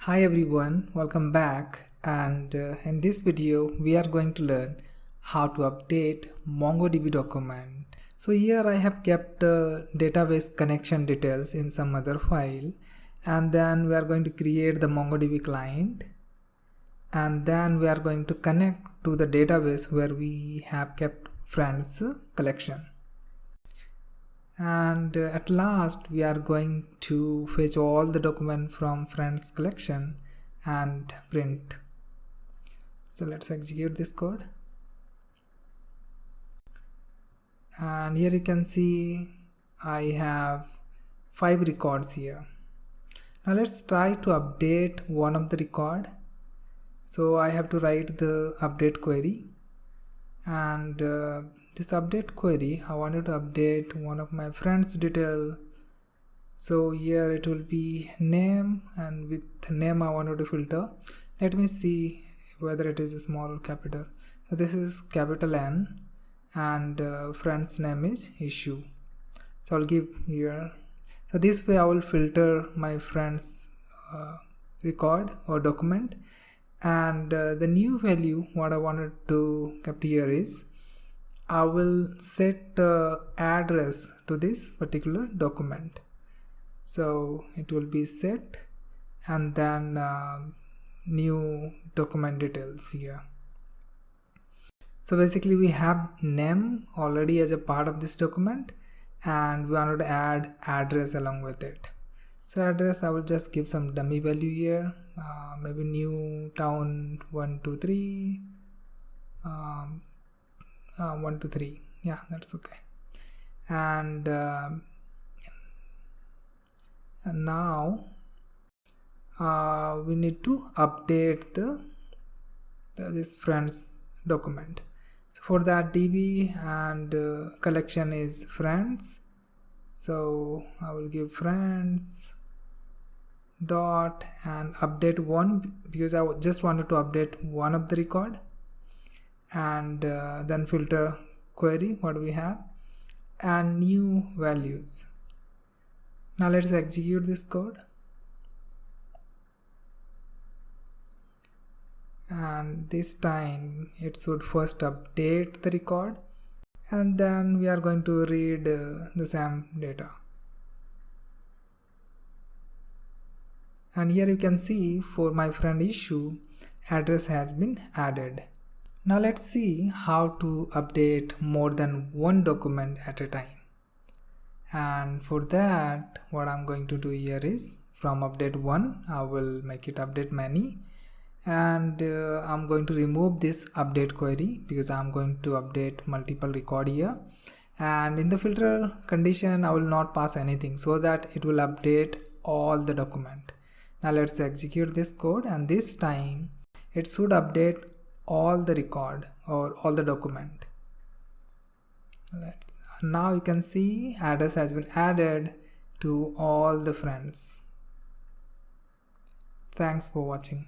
Hi everyone, welcome back, and in this video we are going to learn how to update MongoDB document. So here I have kept database connection details in some other file, and then we are going to create the MongoDB client, and then we are going to connect to the database where we have kept friends collection. And at last we are going to fetch all the document from friends collection and print. So let's execute this code, and here you can see I have 5 records here. Now let's try to update one of the record. So I have to write the update query, and this update query I wanted to update one of my friends detail. So here it will be name, and with name I wanted to filter. Let me see whether it is a small or capital. So this is capital N, and friend's name is issue. So I'll give here. So this way I will filter my friend's record or document, and the new value what I wanted to keep here is I will set address to this particular document. So it will be set, and then new document details here. So basically we have name already as a part of this document, and we wanted to add address along with it. So address I will just give some dummy value here, maybe new town 123 123, yeah, that's okay. And now we need to update this friends document. So for that db and collection is friends, so I will give friends dot and update one, because I just wanted to update one of the record, and then filter query what we have and new values. Now let's execute this code, and this time it should first update the record, and then we are going to read the same data. And here you can see for my friend issue address has been added. Now let's see how to update more than one document at a time. And for that what I'm going to do here is from update 1 I will make it update many, and I'm going to remove this update query because I'm going to update multiple record here, and in the filter condition I will not pass anything so that it will update all the document. Now let's execute this code, and this time it should update all the record or all the document. Now you can see address has been added to all the friends. Thanks for watching.